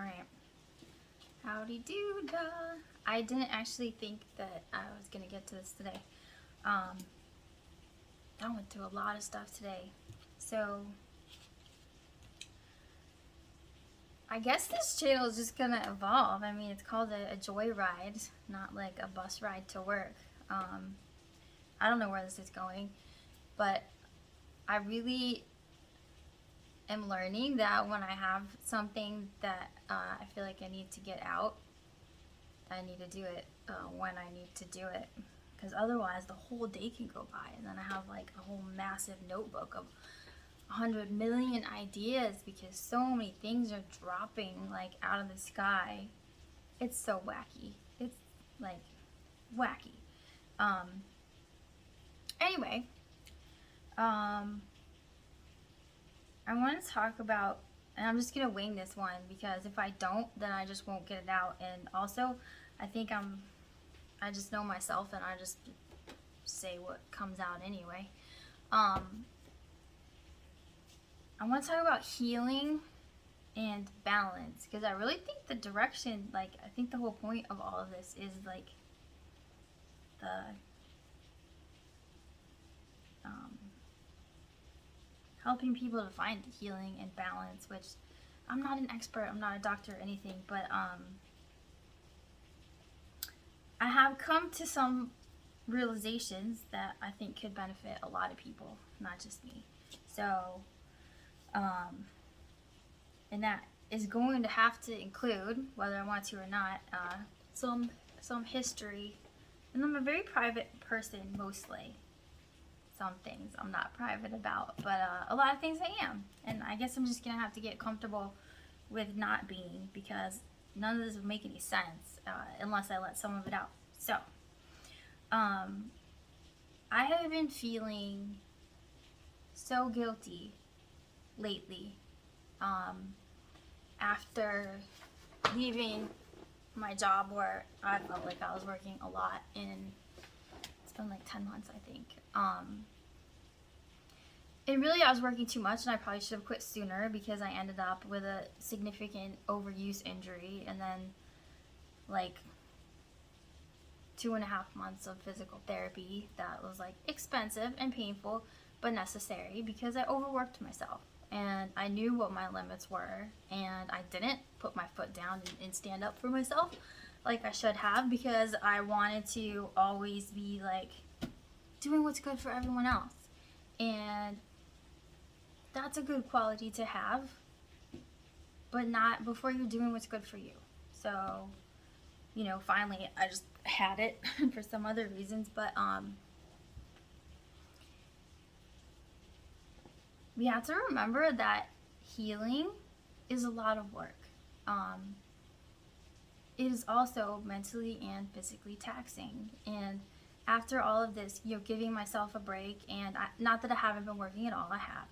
Alright. Howdy do-da. I didn't actually think that I was gonna get to this today. I went through a lot of stuff today. So I guess this channel is just gonna evolve. I mean, it's called a joyride, not like a bus ride to work. I don't know where this is going, but I really am learning that when I have something that I feel like I need to get out, I need to do it when I need to do it. Because otherwise, the whole day can go by, and then I have like a whole massive notebook of 100 million ideas because so many things are dropping like out of the sky. It's so wacky. It's like wacky. Anyway, I want to talk about, and I'm just gonna wing this one because if I don't, then I just won't get it out. And also, I think I just know myself, and I just say what comes out anyway. I want to talk about healing and balance because I really think the direction, like, I think the whole point of all of this is like the helping people to find healing and balance, which I'm not an expert, I'm not a doctor or anything, but I have come to some realizations that I think could benefit a lot of people, not just me. So, and that is going to have to include, whether I want to or not, some history. And I'm a very private person mostly. Some things I'm not private about, but a lot of things I am. And I guess I'm just gonna have to get comfortable with not being, because none of this would make any sense unless I let some of it out. So, I have been feeling so guilty lately after leaving my job where I felt like I was working a lot, and it's been like 10 months, I think. And really, I was working too much, and I probably should have quit sooner because I ended up with a significant overuse injury, and then like 2.5 months of physical therapy that was like expensive and painful, but necessary because I overworked myself. And I knew what my limits were, and I didn't put my foot down and stand up for myself like I should have, because I wanted to always be like doing what's good for everyone else. And that's a good quality to have, but not before you're doing what's good for you. So, finally I just had it for some other reasons, but we have to remember that healing is a lot of work. It is also mentally and physically taxing. And after all of this, giving myself a break, and not that I haven't been working at all, I have.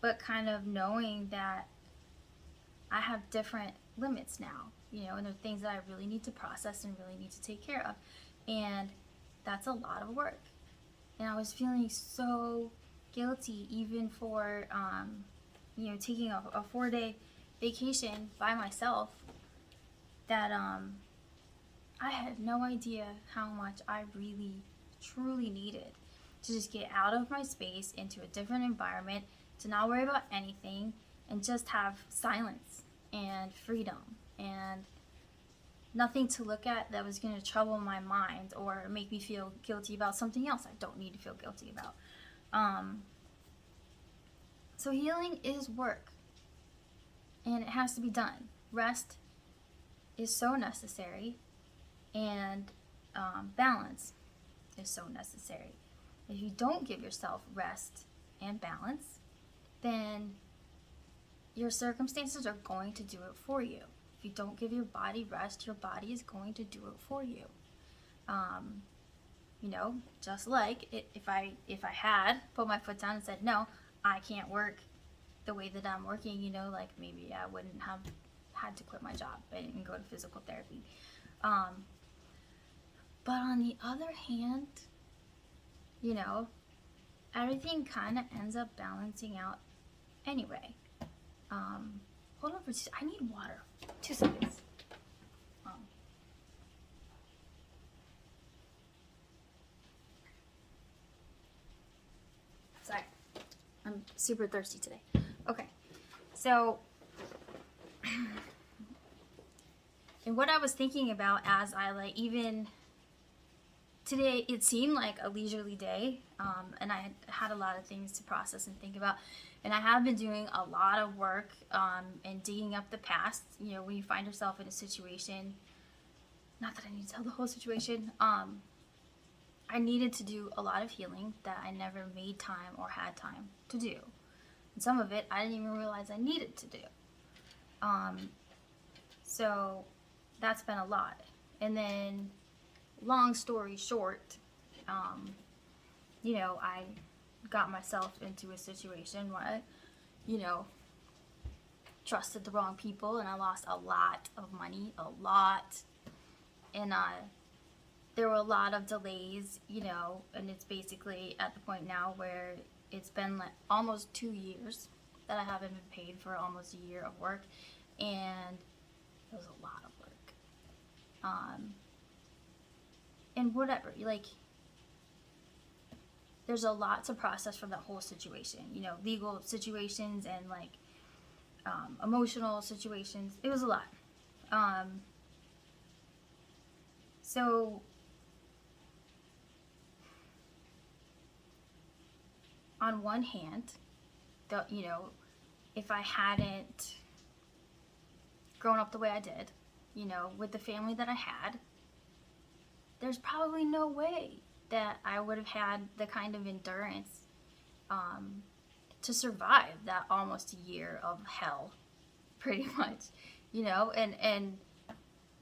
But kind of knowing that I have different limits now, and there are things that I really need to process and really need to take care of. And that's a lot of work. And I was feeling so guilty even for, taking a 4-day vacation by myself, that I had no idea how much I really, truly needed to just get out of my space into a different environment, to not worry about anything, and just have silence and freedom and nothing to look at that was going to trouble my mind or make me feel guilty about something else I don't need to feel guilty about. So healing is work, and it has to be done. Rest is so necessary, and balance is so necessary. If you don't give yourself rest and balance, then your circumstances are going to do it for you. If you don't give your body rest, your body is going to do it for you. Just like if I had put my foot down and said, no, I can't work the way that I'm working, like maybe I wouldn't have had to quit my job and go to physical therapy. But on the other hand, everything kind of ends up balancing out anyway. Hold on for I need water. 2 seconds. Sorry. I'm super thirsty today. Okay. So, and what I was thinking about as I like even today, it seemed like a leisurely day, and I had a lot of things to process and think about. And I have been doing a lot of work and digging up the past. You know, when you find yourself in a situation, not that I need to tell the whole situation, I needed to do a lot of healing that I never made time or had time to do. And some of it I didn't even realize I needed to do. So that's been a lot. And then, long story short, you know, I got myself into a situation where I, you know, trusted the wrong people, and I lost a lot of money, a lot. And there were a lot of delays, you know, and it's basically at the point now where it's been like almost 2 years that I haven't been paid for almost a year of work, and it was a lot of work. And whatever, like, there's a lot to process from that whole situation, you know, legal situations and like emotional situations. It was a lot. So on one hand, you know, if I hadn't grown up the way I did, you know, with the family that I had, there's probably no way that I would have had the kind of endurance to survive that almost a year of hell, pretty much, you know, and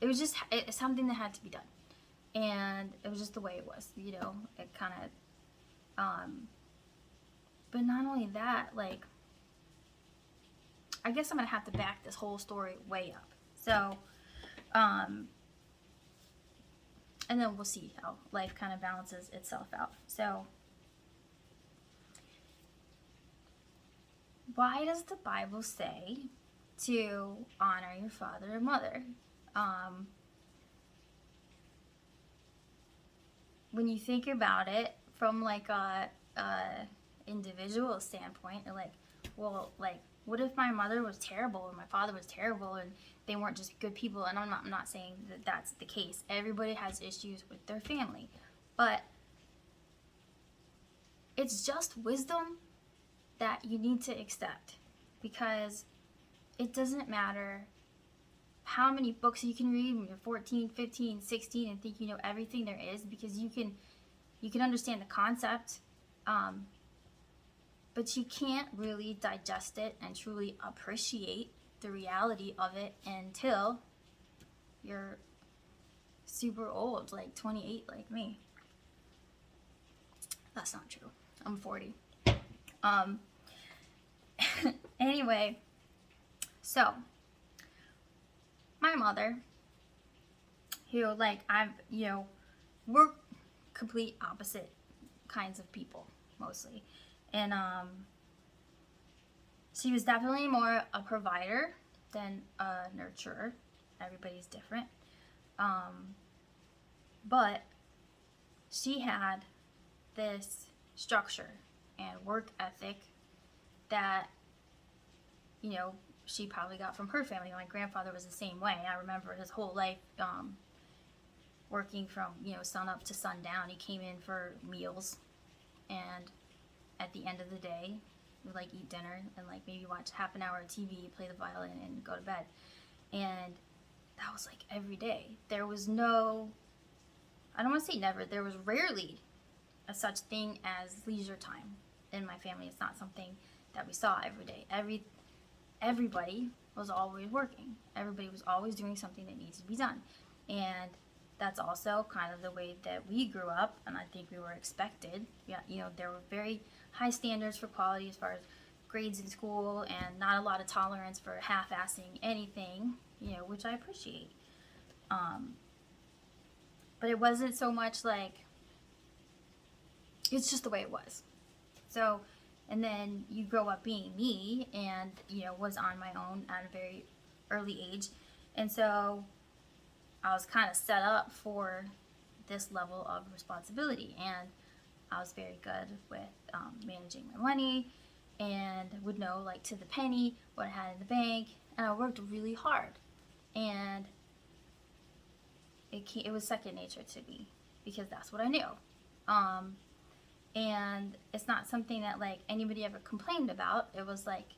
it was just it's something that had to be done, and it was just the way it was, you know. It kind of but not only that, like, I guess I'm gonna have to back this whole story way up. So and then we'll see how life kind of balances itself out. So, why does the Bible say to honor your father and mother? When you think about it from like a individual standpoint, like, well, like, what if my mother was terrible and my father was terrible and they weren't just good people? And I'm not saying that that's the case. Everybody has issues with their family, but it's just wisdom that you need to accept, because it doesn't matter how many books you can read when you're 14, 15, 16 and think you know everything there is, because you can understand the concept, but you can't really digest it and truly appreciate the reality of it until you're super old, like 28 like me. That's not true. I'm 40. Anyway, so my mother, who, like, you know, we're complete opposite kinds of people mostly. And she was definitely more a provider than a nurturer. Everybody's different. But she had this structure and work ethic that, you know, she probably got from her family. My grandfather was the same way. I remember his whole life working from, you know, sun up to sundown. He came in for meals, and at the end of the day, we'd like eat dinner and like maybe watch half an hour of TV, play the violin, and go to bed. And that was like every day. There was no, I don't want to say never, there was rarely a such thing as leisure time in my family. It's not something that we saw every day. Everybody was always working. Everybody was always doing something that needs to be done. And that's also kind of the way that we grew up, and I think we were expected. Yeah, you know, there were very high standards for quality as far as grades in school, and not a lot of tolerance for half-assing anything, you know, which I appreciate. But it wasn't so much like, it's just the way it was. So And then you grow up being me, and was on my own at a very early age. And so I was kind of set up for this level of responsibility, and I was very good with managing my money, and would know like to the penny what I had in the bank, and I worked really hard, and it was second nature to me because that's what I knew. And it's not something that like anybody ever complained about. It was like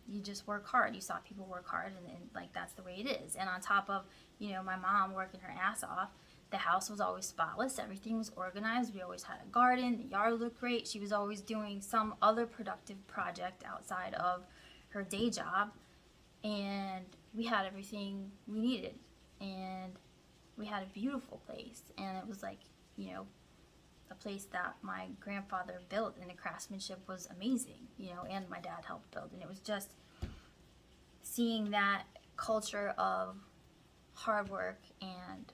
you just work hard. You saw people work hard, and like that's the way it is. And on top of my mom working her ass off, the house was always spotless. Everything was organized. We always had a garden. The yard looked great. She was always doing some other productive project outside of her day job, and we had everything we needed, and we had a beautiful place. And it was like a place that my grandfather built, and the craftsmanship was amazing, and my dad helped build. And it was just seeing that culture of hard work and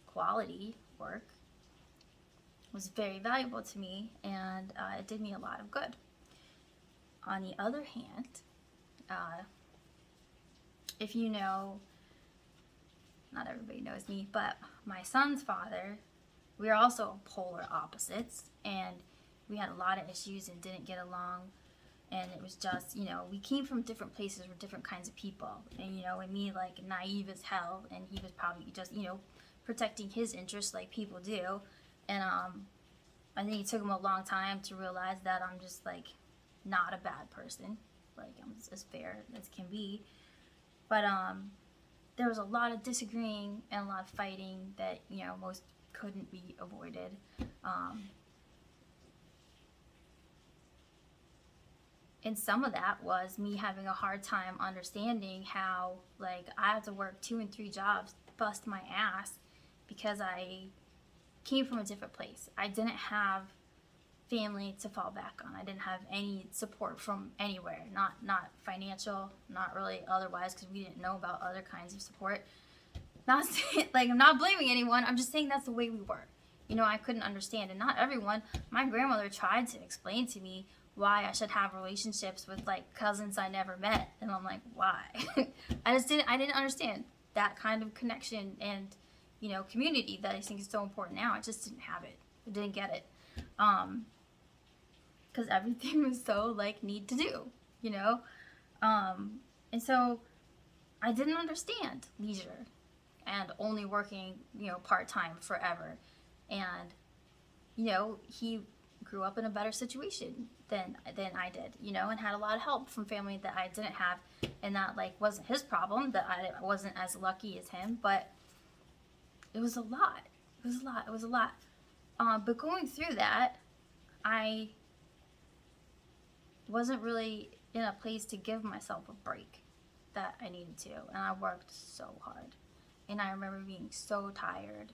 quality work was very valuable to me, and it did me a lot of good. On the other hand, if you know, not everybody knows me, but my son's father, we are also polar opposites, and we had a lot of issues and didn't get along. And it was just, we came from different places with different kinds of people. And me, like, naive as hell, and he was probably just, protecting his interests like people do. And I think it took him a long time to realize that I'm just, like, not a bad person. Like, I'm as fair as can be. But there was a lot of disagreeing and a lot of fighting that, most couldn't be avoided. And some of that was me having a hard time understanding how, like, I had to work 2 and 3 jobs, bust my ass, because I came from a different place. I didn't have family to fall back on. I didn't have any support from anywhere, not financial, not really otherwise, because we didn't know about other kinds of support. Not saying, like, I'm not blaming anyone. I'm just saying that's the way we were. I couldn't understand, and not everyone. My grandmother tried to explain to me why I should have relationships with like cousins I never met, and I'm like, why? I didn't understand that kind of connection and community that I think is so important now. I just didn't have it. I didn't get it, because everything was so like need to do, and so I didn't understand leisure and only working part-time forever. And he grew up in a better situation than I did, and had a lot of help from family that I didn't have, and that like wasn't his problem, that I wasn't as lucky as him. But it was a lot. But going through that, I wasn't really in a place to give myself a break that I needed to, and I worked so hard. And I remember being so tired,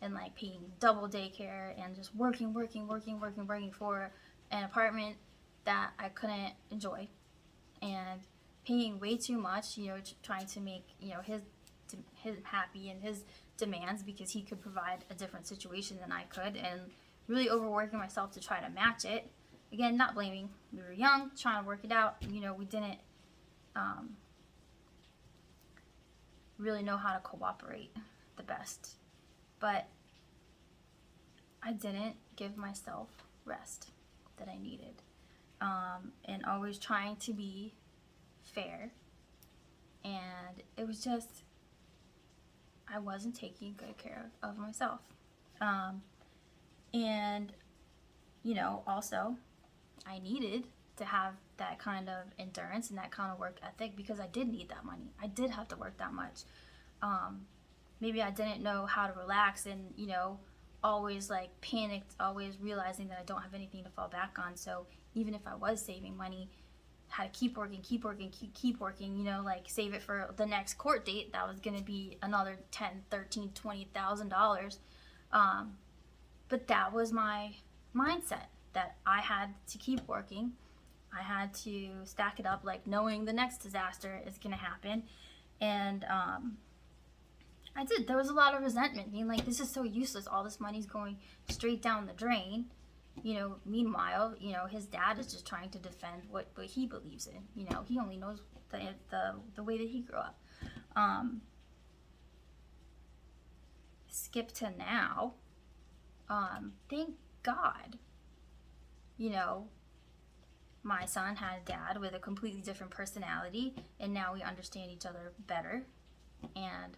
and like paying double daycare, and just working for an apartment that I couldn't enjoy, and paying way too much, trying to make his happy and his demands, because he could provide a different situation than I could, and really overworking myself to try to match it. Again, not blaming. We were young, trying to work it out. We didn't really know how to cooperate the best. But I didn't give myself rest that I needed. And always trying to be fair. And it was just, I wasn't taking good care of myself. And, also, I needed to have that kind of endurance and that kind of work ethic, because I did need that money. I did have to work that much. Maybe I didn't know how to relax, and always like panicked, always realizing that I don't have anything to fall back on. So even if I was saving money, had to keep working, like save it for the next court date that was going to be another $10,000, $13,000, $20,000. But that was my mindset, that I had to keep working. I had to stack it up, like knowing the next disaster is going to happen. And I did. There was a lot of resentment, being like, this is so useless. All this money's going straight down the drain. Meanwhile, his dad is just trying to defend what he believes in. He only knows the way that he grew up. Skip to now. Thank God, my son had a dad with a completely different personality, and now we understand each other better. And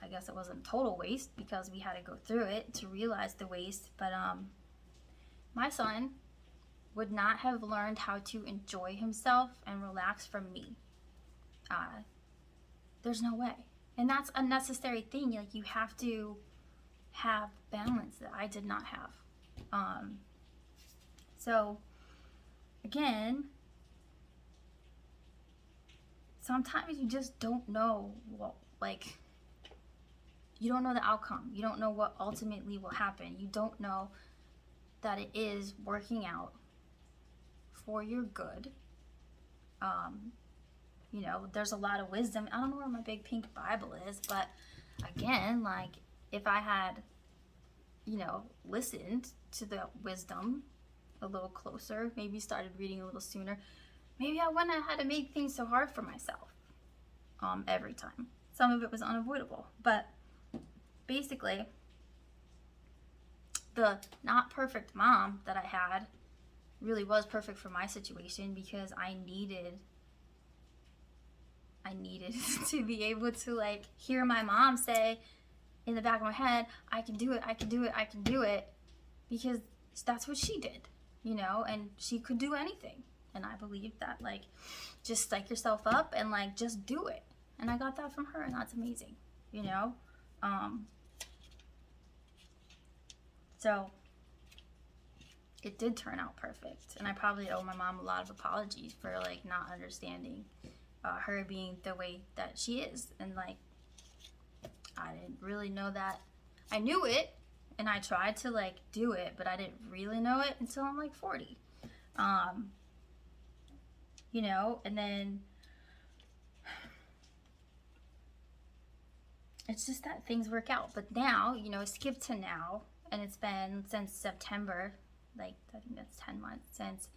I guess it wasn't a total waste because we had to go through it to realize the waste. But my son would not have learned how to enjoy himself and relax from me. There's no way. And that's a necessary thing. Like, you have to have balance that I did not have. So again, sometimes you just don't know you don't know the outcome. You don't know what ultimately will happen. You don't know that it is working out for your good. There's a lot of wisdom. I don't know where my big pink Bible is, but again, like, if I had, listened to the wisdom a little closer, maybe started reading a little sooner, maybe I wouldn't have had to make things so hard for myself every time. Some of it was unavoidable, but basically, the not perfect mom that I had really was perfect for my situation, because I needed to be able to, like, hear my mom say in the back of my head, I can do it, I can do it, I can do it, because that's what she did, and she could do anything. And I believe that, like, just psych yourself up and, like, just do it. And I got that from her, and that's amazing, So it did turn out perfect. And I probably owe my mom a lot of apologies for, like, not understanding her being the way that she is. And, like, I didn't really know that. I knew it, and I tried to, like, do it, but I didn't really know it until I'm, like, 40. And then it's just that things work out. But now, skip to now, and it's been since September, like, I think that's 10 months since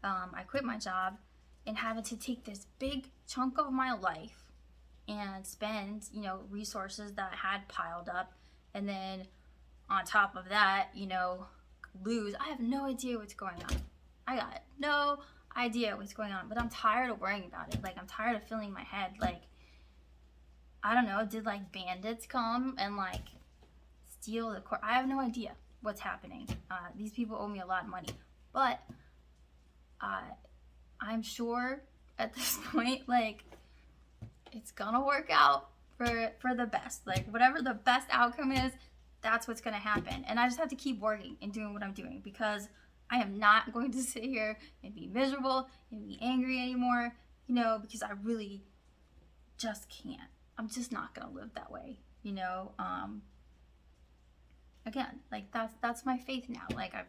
I quit my job, and having to take this big chunk of my life and spend, resources that I had piled up, and then on top of that, lose. I have no idea what's going on. I got no idea what's going on, but I'm tired of worrying about it. Like, I'm tired of filling my head. Like, I don't know, did, like, bandits come and, like, steal the I have no idea what's happening. These people owe me a lot of money, but I'm sure at this point, like, it's gonna work out for the best. Like, whatever the best outcome is, that's what's gonna happen. And I just have to keep working and doing what I'm doing, because I am not going to sit here and be miserable and be angry anymore, because I really just can't. I'm just not gonna live that way, Again, like, that's my faith now. Like, I've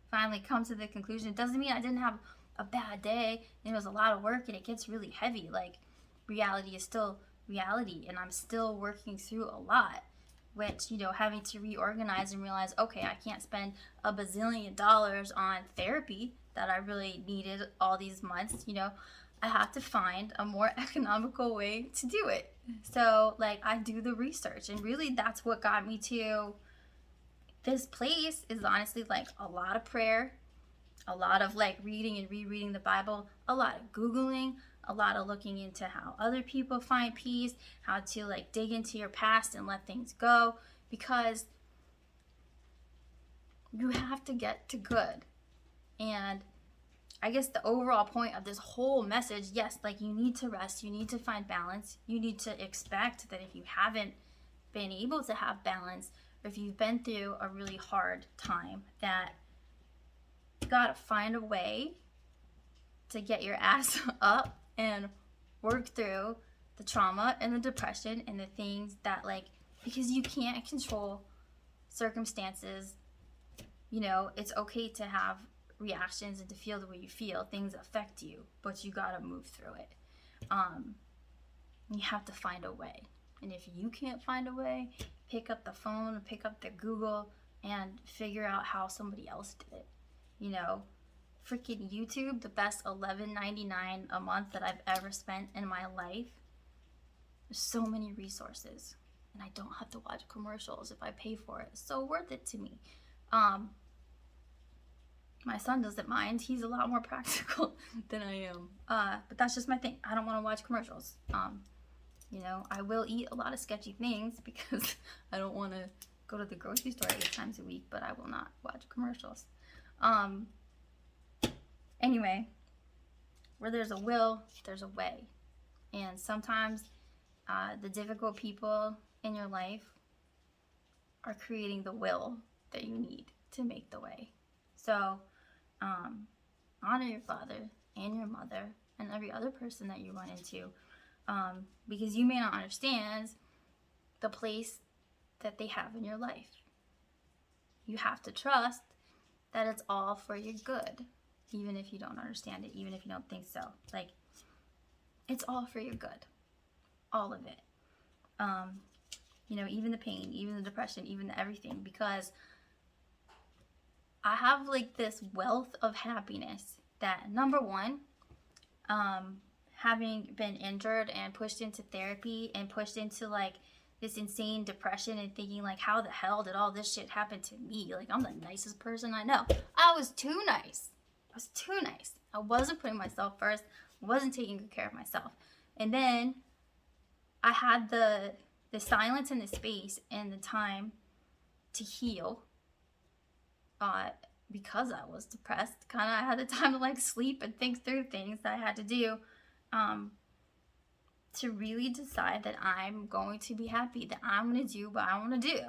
finally come to the conclusion. It doesn't mean I didn't have a bad day, and it was a lot of work, and it gets really heavy. Like, reality is still reality, and I'm still working through a lot, which, having to reorganize and realize, okay, I can't spend $1 bazillion on therapy that I really needed all these months. I have to find a more economical way to do it. So, like, I do the research, and really that's what got me to this place, is honestly, like, a lot of prayer, a lot of, like, reading and rereading the Bible, a lot of Googling, a lot of looking into how other people find peace, how to, like, dig into your past and let things go, because you have to get to good. And I guess the overall point of this whole message, yes, like, you need to rest, you need to find balance, you need to expect that if you haven't been able to have balance, or if you've been through a really hard time, that you gotta find a way to get your ass up and work through the trauma and the depression and the things that, like, because you can't control circumstances. It's okay to have reactions and to feel the way you feel. Things affect you, but you gotta move through it. You have to find a way. And if you can't find a way, pick up the phone, pick up the Google, and figure out how somebody else did it. You know, freaking YouTube, the best $11.99 a month that I've ever spent in my life. There's so many resources, and I don't have to watch commercials if I pay for it. It's so worth it to me. My son doesn't mind. He's a lot more practical than I am. But that's just my thing. I don't want to watch commercials. You know, I will eat a lot of sketchy things because I don't want to go to the grocery store 8 times a week, but I will not watch commercials. Anyway, where there's a will, there's a way. And sometimes the difficult people in your life are creating the will that you need to make the way. So, honor your father and your mother and every other person that you run into, because you may not understand the place that they have in your life. You have to trust that it's all for your good, even if you don't understand it, even if you don't think so. Like, it's all for your good, all of it. You know, even the pain, even the depression, even the everything, because I have like this wealth of happiness that, number one, having been injured and pushed into therapy and pushed into like this insane depression and thinking like, how the hell did all this shit happen to me? Like, I'm the nicest person I know. I was too nice. I wasn't putting myself first. I wasn't taking good care of myself. And then I had the silence and the space and the time to heal. Because I was depressed, kind of I had the time to like sleep and think through things that I had to do, to really decide that I'm going to be happy, that I'm going to do what I want to do.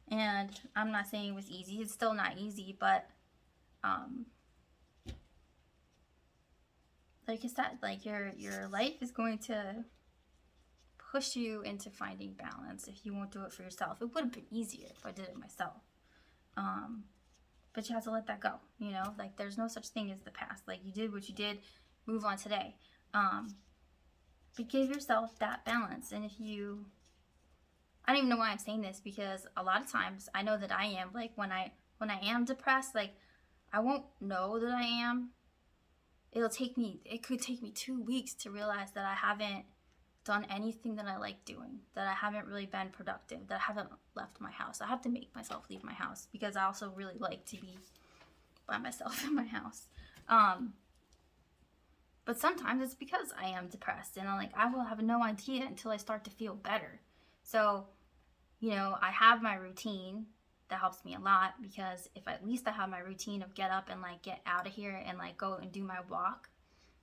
And I'm not saying it was easy. It's still not easy, but like I said, like your life is going to push you into finding balance if you won't do it for yourself. It would have been easier if I did it myself. But you have to let that go, you know? Like, there's no such thing as the past. Like, you did what you did, move on today. But give yourself that balance. And if you... I don't even know why I'm saying this, because a lot of times I know that I am. Like, when I am depressed, like, I won't know that I am. It could take me 2 weeks to realize that I haven't done anything that I like doing, that I haven't really been productive, that I haven't left my house. I have to make myself leave my house because I also really like to be by myself in my house. But sometimes it's because I am depressed, and I will have no idea until I start to feel better. So, you know, I have my routine that helps me a lot, because if at least I have my routine of get up and like get out of here and like go and do my walk,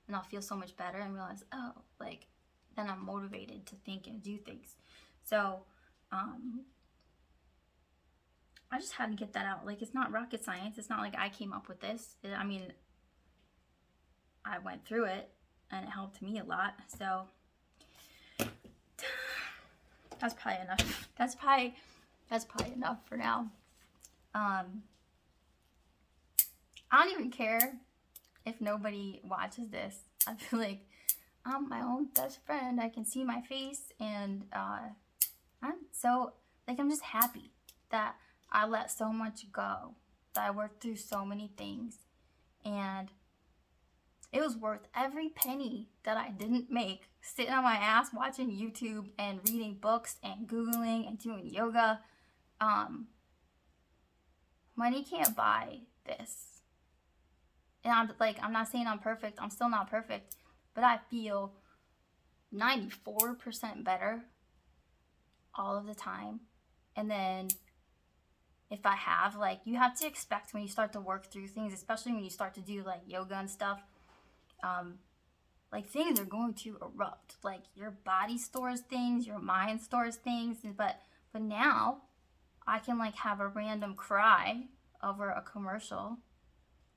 and I'll feel so much better and realize, oh, like, then I'm motivated to think and do things. So, I just had to get that out. Like, it's not rocket science. It's not like I came up with this. I mean, I went through it and it helped me a lot. So, that's probably enough. That's probably enough for now. I don't even care if nobody watches this. I feel like I'm my own best friend. I can see my face, and I'm just happy that I let so much go, that I worked through so many things, and it was worth every penny that I didn't make sitting on my ass watching YouTube and reading books and Googling and doing yoga. Money can't buy this. And I'm not saying I'm perfect. I'm still not perfect. But I feel 94% better all of the time. And then if I have, like, you have to expect when you start to work through things, especially when you start to do like yoga and stuff, like, things are going to erupt. Like, your body stores things, your mind stores things, but now I can like have a random cry over a commercial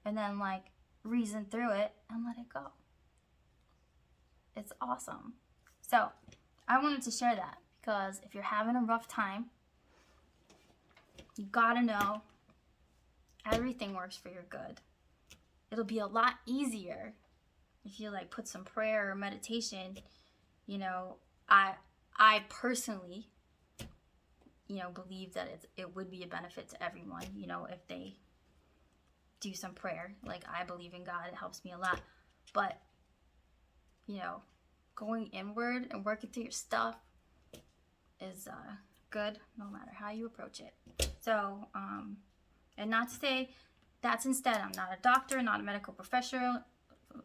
and then like reason through it and let it go. It's awesome. So I wanted to share that, because if you're having a rough time, you gotta know everything works for your good. It'll be a lot easier if you like put some prayer or meditation. You know, I personally, believe that it would be a benefit to everyone, if they do some prayer. Like, I believe in God, it helps me a lot. But, going inward and working through your stuff is good no matter how you approach it. So, and not to say that's instead, I'm not a doctor, not a medical professional.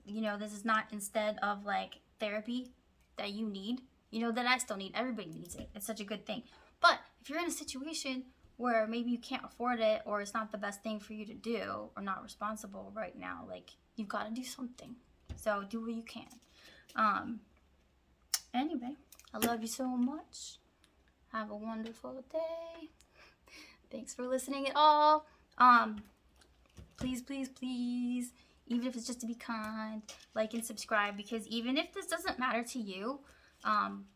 This is not instead of like therapy that you need, that I still need. Everybody needs it. It's such a good thing. But if you're in a situation where maybe you can't afford it, or it's not the best thing for you to do, or not responsible right now, like, you've got to do something. So do what you can. Anyway, I love you so much. Have a wonderful day. Thanks for listening at all. Please, please, please, even if it's just to be kind, like and subscribe, because even if this doesn't matter to you,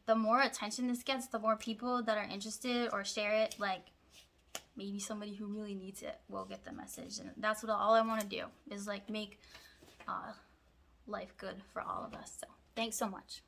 the more attention this gets, the more people that are interested or share it, like, maybe somebody who really needs it will get the message. And that's what all I want to do, is like make life good for all of us. So thanks so much.